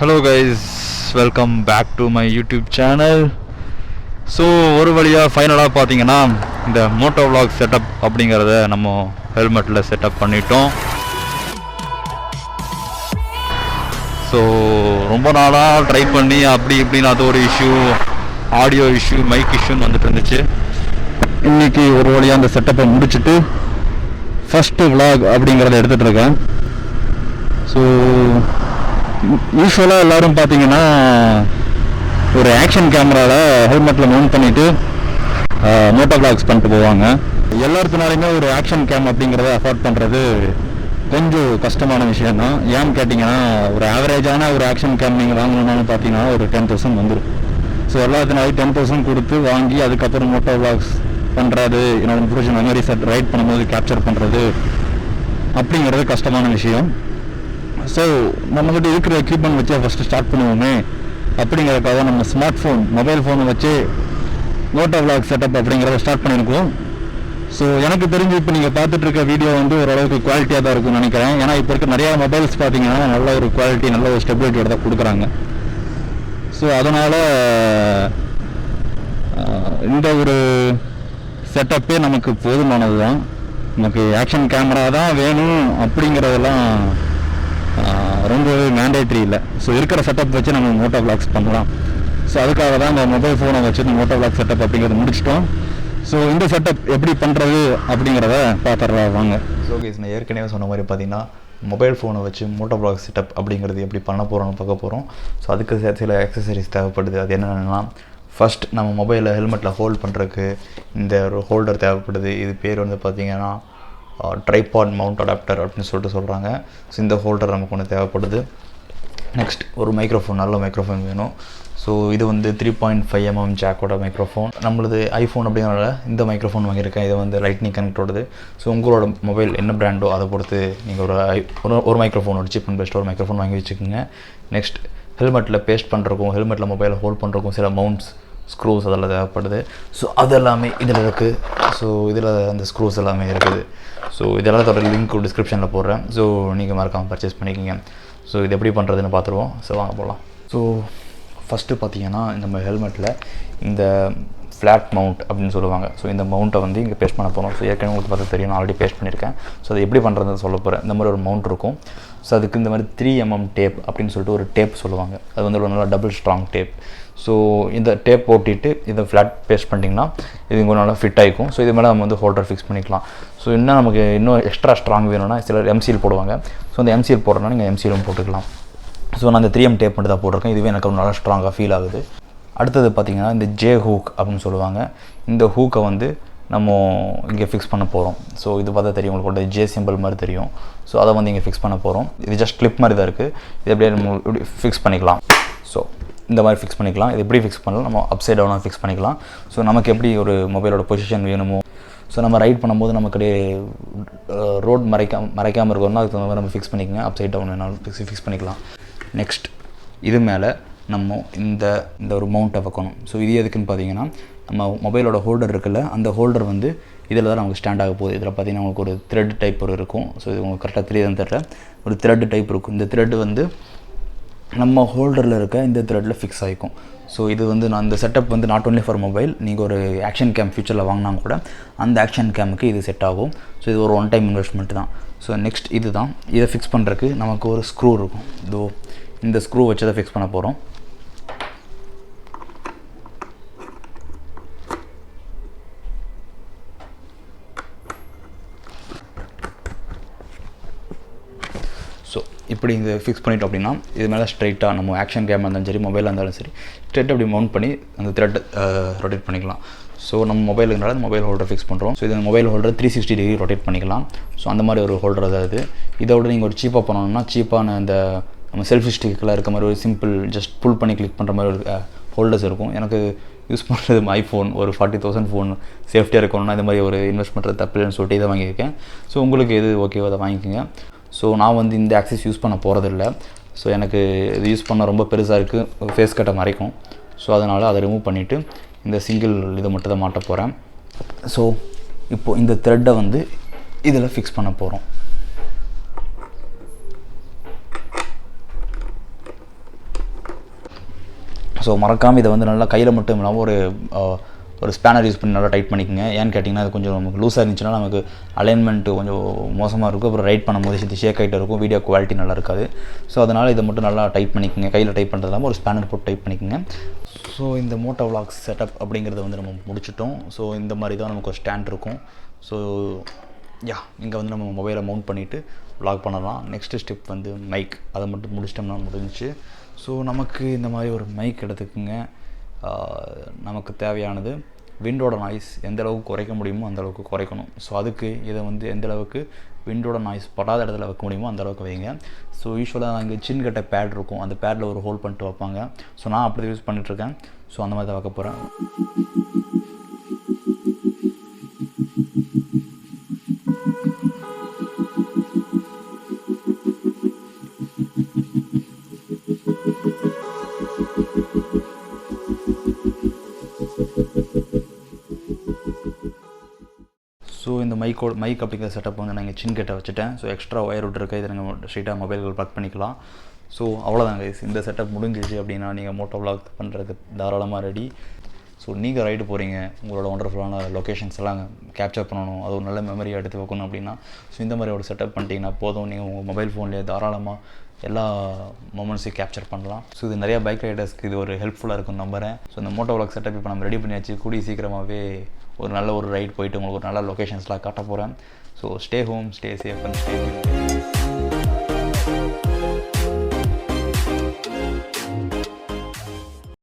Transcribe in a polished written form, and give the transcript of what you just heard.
Hello guys, welcome back to my YouTube channel. So ஒரு வழியா ஃபைனலா பாத்தீங்கன்னா இந்த MotoVlog செட்டப் அப்படிங்கறத நம்ம ஹெல்மெட்ல செட்டப் பண்ணிட்டோம். ஸோ ரொம்ப நாளாக ட்ரை பண்ணி அப்படி இப்படின்னு அது ஒரு இஷ்யூ, ஆடியோ இஷ்யூ, மைக் இஷ்யூன்னு வந்துட்டு இருந்துச்சு. இன்னைக்கு ஒரு வழியாக அந்த செட்டப்பை முடிச்சுட்டு ஃபஸ்ட்டு விளாக் அப்படிங்கிறத எடுத்துகிட்டு இருக்கேன். ஸோ யூஸ்வலாக எல்லோரும் பார்த்தீங்கன்னா ஒரு ஆக்ஷன் கேமராவில் ஹெல்மெட்டில் மவுண்ட் பண்ணிவிட்டு மோட்டோவ்ளாக்ஸ் பண்ணிட்டு போவாங்க. எல்லாருக்குனாலுமே ஒரு ஆக்ஷன் கேம் அப்படிங்கிறத அஃபோர்ட் பண்ணுறது கொஞ்சம் கஷ்டமான விஷயம் தான். ஏன்னு கேட்டிங்கன்னா ஒரு ஆவரேஜான ஒரு ஆக்ஷன் கேம் நீங்கள் வாங்கணும்னு பார்த்தீங்கன்னா ஒரு 10,000 வந்துடும். ஸோ எல்லாத்தினாலும் 10,000 கொடுத்து வாங்கி அதுக்கப்புறம் மோட்டோவ்ளாக்ஸ் பண்ணுறது, என்னோட பிடிச்ச மெமரி செட் ரைட் பண்ணும்போது கேப்சர் பண்ணுறது அப்படிங்கிறது கஷ்டமான விஷயம். ஸோ நம்மக்கிட்ட இருக்கிற எக்யூப்மெண்ட் வச்சு ஃபஸ்ட்டு ஸ்டார்ட் பண்ணுவோமே அப்படிங்கிறதுக்காக நம்ம ஸ்மார்ட் ஃபோன், மொபைல் ஃபோனை வச்சு மோட்டோவ்ளாக் செட்டப் அப்படிங்கிறத ஸ்டார்ட் பண்ணியிருக்கோம். ஸோ எனக்கு தெரிஞ்சு இப்போ நீங்கள் பார்த்துட்டு இருக்க வீடியோ வந்து ஓரளவுக்கு குவாலிட்டியாக தான் இருக்கும்னு நினைக்கிறேன். ஏன்னா இப்போ இருக்க நிறையா மொபைல்ஸ் பார்த்தீங்கன்னா நல்ல ஒரு குவாலிட்டி, நல்ல ஒரு ஸ்டெபிலிட்டியோட தான் கொடுக்குறாங்க. ஸோ அதனால் இந்த ஒரு செட்டப்பே நமக்கு போதுமானது தான். நமக்கு ஆக்ஷன் கேமரா தான் வேணும் அப்படிங்கிறதெல்லாம் ரொம்பவே மேண்டேட்ரி இல்லை. ஸோ இருக்கிற செட்டப் வச்சு நம்ம மோட்டோவ்ளாக்ஸ் பண்ணலாம். ஸோ அதுக்காக தான் இந்த மொபைல் ஃபோனை வச்சு இந்த மோட்டோவ்ளாக் செட்டப் அப்படிங்கிறத முடிச்சிட்டோம். ஸோ இந்த செட்டப் எப்படி பண்ணுறது அப்படிங்கிறத பார்த்துடலாம் வாங்க. ஸோ கேஸ் நான் ஏற்கனவே சொன்ன மாதிரி பார்த்தீங்கன்னா மொபைல் ஃபோனை வச்சு மோட்டோவ்ளாக் செட்டப் அப்படிங்கிறது எப்படி பண்ண போகிறோம்னு பார்க்க போகிறோம். ஸோ அதுக்கு சில எக்ஸசரிஸ் தேவைப்படுது. அது என்னென்னா, ஃபஸ்ட் நம்ம மொபைலை ஹெல்மெட்டில் ஹோல்ட் பண்ணுறதுக்கு இந்த ஒரு ஹோல்டர் தேவைப்படுது. இது பேர் வந்து பார்த்திங்கன்னா ட்ரைபாட் மவுண்ட் அடாப்டர் அப்படின்னு சொல்கிறாங்க. ஸோ இந்த ஹோல்டர் நமக்கு ஒன்று தேவைப்படுது. நெக்ஸ்ட் ஒரு மைக்ரோஃபோன், நல்ல மைக்ரோஃபோன் வேணும். ஸோ இது வந்து 3.5 mm ஜாக்கோட மைக்ரோஃபோன். நம்மளது ஐஃபோன் அப்படிங்கிறனால இந்த மைக்ரோஃபோன் வாங்கியிருக்கேன். இது வந்து லைட்னிங் கனெக்டோடது. ஸோ உங்களோட மொபைல் என்ன பிராண்டோ அதை பொறுத்து நீங்கள் ஒரு மைக்ரோஃபோன், ஒரு சீப் அண்ட் பெஸ்ட் ஒரு மைக்ரோஃபோன் வாங்கி வச்சுக்கோங்க. நெக்ஸ்ட் ஹெல்மெட்டில் பேஸ்ட் பண்ணுறக்கும், ஹெல்மெட்டில் மொபைலை ஹோல்ட் பண்ணுறக்கும் சில மவுண்ட்ஸ், ஸ்க்ரூஸ் அதெல்லாம் தேவைப்படுது. ஸோ அது எல்லாமே இதில் இருக்குது. ஸோ இதில் அந்த ஸ்க்ரூஸ் எல்லாமே இருக்குது. ஸோ இதெல்லாத்தோட லிங்க் டிஸ்கிரிப்ஷனில் போடுறேன். ஸோ நீங்கள் மறக்காமல் பர்ச்சேஸ் பண்ணிக்கோங்க. ஸோ இது எப்படி பண்ணுறதுன்னு பார்த்துருவோம். ஸோ வாங்க போகலாம். ஸோ ஃபஸ்ட்டு பார்த்தீங்கன்னா நம்ம ஹெல்மெட்டில் இந்த ஃப்ளாட் மவுண்ட் அப்படின்னு சொல்லுவாங்க. ஸோ இந்த மவுண்ட்டை வந்து இங்கே பேஸ்ட் பண்ண போகிறோம். ஸோ ஏற்கனவே உங்களுக்கு பார்த்து தெரியும், நான் ஆல்ரெடி பேஸ்ட் பண்ணியிருக்கேன். ஸோ அது எப்படி பண்ணுறதுன்னு சொல்ல போகிறேன். இந்த மாதிரி ஒரு மவுண்ட் இருக்கும். ஸோ அதுக்கு இந்த மாதிரி 3 mm டேப் அப்படின்னு சொல்லிட்டு ஒரு டேப் சொல்லுவாங்க. அது வந்து ஒரு நல்லா டபுள் ஸ்ட்ராங் டேப். ஸோ இந்த டேப் போட்டிட்டு இதை ஃப்ளாட் பேஸ்ட் பண்ணிட்டிங்கன்னா இது இங்கே நல்லா ஃபிட் ஆகிக்கும். ஸோ இது மேலே நம்ம வந்து ஹோல்டர் ஃபிக்ஸ் பண்ணிக்கலாம். ஸோ இன்னும் நமக்கு இன்னும் எக்ஸ்ட்ரா ஸ்ட்ராங் வேணும்னா சிலர் எம்சிஎல் போடுவாங்க. ஸோ அந்த எம்சிஎல் போடுறதுனா நீங்கள் எம்சிஎலும் போட்டுக்கலாம். ஸோ நான் இந்த 3 mm டேப் மட்டும் தான் போட்டிருக்கேன். இதுவே எனக்கு நல்லா ஸ்ட்ராங்காக ஃபீல் ஆகுது. அடுத்தது பார்த்திங்கன்னா இந்த ஜே ஹூக் அப்படின்னு சொல்லுவாங்க. இந்த ஹூக்கை வந்து நம்ம இங்கே ஃபிக்ஸ் பண்ண போகிறோம். ஸோ இது பார்த்தா தெரியும், உங்களுக்கு ஜே சிம்பிள் மாதிரி தெரியும். ஸோ அதை வந்து இங்கே ஃபிக்ஸ் பண்ண போகிறோம். இது ஜஸ்ட் கிளிப் மாதிரி தான் இருக்குது. இது எப்படியே நம்ம இப்படி ஃபிக்ஸ் பண்ணிக்கலாம். ஸோ இந்த மாதிரி ஃபிக்ஸ் பண்ணிக்கலாம். இது எப்படி ஃபிக்ஸ் பண்ணலாம், நம்ம அப்சைட் டவுனாக ஃபிக்ஸ் பண்ணிக்கலாம். ஸோ நமக்கு எப்படி ஒரு மொபைலோட பொசிஷன் வேணுமோ, ஸோ நம்ம ரைட் பண்ணும்போது நமக்கு ரோட் மறைக்காமல் இருக்கணும்னா அதுக்கு தகுந்த மாதிரி நம்ம ஃபிக்ஸ் பண்ணிக்கோங்க. அப்சைட் டவுன் வேணாலும் ஃபிக்ஸ் பண்ணிக்கலாம். நெக்ஸ்ட் இது மேலே நம்ம இந்த ஒரு மவுண்ட்டை வைக்கணும். ஸோ இது எதுக்குன்னு பார்த்தீங்கன்னா, நம்ம மொபைலோட ஹோல்டர் இருக்குல்ல, அந்த ஹோல்டர் வந்து இதில் தான் நமக்கு ஸ்டாண்ட் ஆக போகுது. இதில் பார்த்தீங்கன்னா உங்களுக்கு ஒரு த்ரெட் டைப் ஒரு இருக்கும். ஸோ இது உங்களுக்கு கரெக்டாக தெரியுதுன்னு தெரியல, ஒரு த்ரெட் டைப் இருக்கும். இந்த த்ரெட் வந்து நம்ம ஹோல்டரில் இருக்க இந்த த்ரெட்டில் ஃபிக்ஸ் ஆகிக்கும். ஸோ இது வந்து நான் இந்த செட்டப் வந்து நாட் ஒன்லி ஃபார் மொபைல், நீங்கள் ஒரு ஆக்ஷன் கேம் ஃபியூச்சரில் வாங்கினா கூட அந்த ஆக்ஷன் கேமுக்கு இது செட் ஆகும். ஸோ இது ஒரு 1 டைம் இன்வெஸ்ட்மெண்ட் தான். ஸோ நெக்ஸ்ட் இது தான், இதை ஃபிக்ஸ் பண்ணுறதுக்கு நமக்கு ஒரு ஸ்க்ரூ இருக்கும். இதோ இந்த ஸ்க்ரூ வச்சு அதை ஃபிக்ஸ் பண்ண போகிறோம். ஸோ இப்படி இந்த ஃபிக்ஸ் பண்ணிட்டோம் அப்படின்னா இது மேலே ஸ்ட்ரைட்டாக நம்ம ஆக்ஷன் கேமாக இருந்தாலும் சரி, மொபைலாக இருந்தாலும் சரி, ஸ்ட்ரைட்டாக அப்படி மவுண்ட் பண்ணி அந்த த்ரெட் ரொட்டேட் பண்ணிக்கலாம். ஸோ நம்ம மொபைலுக்குனால மொபைல் ஹோல்டர் ஃபிக்ஸ் பண்ணுறோம். ஸோ இது மொபைல் ஹோல்டர் 360 டிகிரி ரொட்டேட் பண்ணிக்கலாம். ஸோ அந்த மாதிரி ஒரு ஹோல்டர் தான் இது. இதோட நீங்கள் ஒரு சீப்பாக பண்ணணும்னா சீப்பான இந்த நம்ம செல்ஃபி ஸ்டிக்கெலாம் இருக்க மாதிரி ஒரு சிம்பிள் ஜஸ்ட் புல் பண்ணி கிளிக் பண்ணுற மாதிரி ஒரு ஹோல்டர்ஸ் இருக்கும். எனக்கு யூஸ் பண்ணுறது ஐஃபோன் ஒரு 40,000 ஃபோன் சேஃப்டியாக இருக்கணும்னா இந்த மாதிரி ஒரு இன்வெஸ்ட் பண்ணுறது தப்பில்லைன்னு சொல்லிட்டு இதை வாங்கியிருக்கேன். ஸோ உங்களுக்கு எது ஓகேவோ அதை வாங்கிக்கோங்க. ஸோ நான் வந்து இந்த ஆக்சஸ் யூஸ் பண்ண போகிறதில்ல. ஸோ எனக்கு இது யூஸ் பண்ண ரொம்ப பெருசாக இருக்குது, ஃபேஸ் கட்டை மறைக்கும். ஸோ அதனால் அதை ரிமூவ் பண்ணிவிட்டு இந்த சிங்கிள் இதை மட்டும் தான் மாட்ட போகிறேன். ஸோ இப்போது இந்த த்ரெட்டை வந்து இதில் ஃபிக்ஸ் பண்ண போகிறோம். ஸோ மறக்காமல் இதை வந்து நல்லா கையில் மட்டும் இல்லாமல் ஒரு ஸ்பேனர் யூஸ் பண்ணி நல்லா டைட் பண்ணிக்கோங்க. ஏன்னு கேட்டிங்கன்னா அது கொஞ்சம் நமக்கு லூஸாக இருந்துச்சுன்னா நமக்கு அலைன்மெண்ட்டு கொஞ்சம் மோசமாக இருக்கும். அப்புறம் ரைட் பண்ணும்போது இது ஷேக் ஆகிட்டு இருக்கும், வீடியோ குவாலிட்டி நல்லா இருக்காது. ஸோ அதனால் இதை மட்டும் நல்லா டைட் பண்ணிக்கோங்க. கையில் டைட் பண்ணுறது இல்லாமல் ஒரு ஸ்பேனர் போட்டு டைட் பண்ணிக்கோங்க. ஸோ இந்த MotoVlog செட்டப் அப்படிங்கிறத வந்து நம்ம முடிச்சிட்டோம். ஸோ இந்த மாதிரி தான் நமக்கு ஒரு ஸ்டாண்ட் இருக்கும். ஸோ இங்கே வந்து நம்ம மொபைலை மவுண்ட் பண்ணிவிட்டு vlog பண்ணலாம். நெக்ஸ்ட்டு ஸ்டெப் வந்து மைக், அதை மட்டும் முடிச்சிட்டோம்னா முடிஞ்சிச்சு. ஸோ நமக்கு இந்த மாதிரி ஒரு மைக் எடுத்துக்குங்க. நமக்கு தேவையானது விண்டோட நாய்ஸ் எந்த அளவுக்கு குறைக்க முடியுமோ அந்த அளவுக்கு குறைக்கணும். ஸோ அதுக்கு இதை வந்து எந்த அளவுக்கு விண்டோட நாய்ஸ் படாத இடத்துல வைக்க முடியுமோ அந்த அளவுக்கு வைங்க. ஸோ யூஸ்வலாக அங்கே சின்ன கட்ட பேட் இருக்கும், அந்த பேடில் ஒரு ஹோல்ட் பண்ணிட்டு வைப்பாங்க. ஸோ நான் அப்படி யூஸ் பண்ணிகிட்ருக்கேன். ஸோ அந்த மாதிரி தான் வைக்க போகிறேன். ஸோ இந்த மைக் அப்படிங்கிற செட்டப் வந்து நான் இங்கே சின் கிட்ட வச்சுட்டேன். ஸோ எக்ஸ்ட்ரா ஒயர் விட்டுருக்க இதை நீங்கள் ஸ்ட்ரெயிட்டாக மொபைல்கள் ப்ளக் பண்ணிக்கலாம். ஸோ அவ்வளோதான் கைஸ், இந்த செட்டப் முடிஞ்சிச்சு அப்படின்னா நீங்கள் MotoVlog பண்ணுறதுக்கு தாராளமாக ரெடி. ஸோ நீங்கள் ரைடு போகிறீங்க, உங்களோட ஒண்டர்ஃபுல்லான லொக்கேஷன்ஸ் எல்லாம் கேப்சர் பண்ணணும், அது ஒரு நல்ல மெமரியாக எடுத்து வைக்கணும் அப்படின்னா ஸோ இந்த மாதிரி ஒரு செட்டப் பண்ணிட்டீங்கன்னா போதும், நீங்கள் உங்கள் மொபைல் ஃபோன்லேயே தாராளமாக எல்லா மொமெண்ட்ஸையும் கேப்சர் பண்ணலாம். ஸோ இது நிறையா பைக் ரைடர்ஸ்க்கு இது ஒரு ஹெல்ப்ஃபுல்லாக இருக்கும்னு நம்புகிறேன். ஸோ இந்த MotoVlog செட்டப் இப்போ நம்ம ரெடி பண்ணியாச்சு. கூடிய சீக்கிரமாகவே ஒரு நல்ல ஒரு ரைட் போயிட்டு உங்களுக்கு ஒரு நல்ல லொக்கேஷன்ஸ்லாம் காட்ட போகிறேன். So stay home, stay safe and stay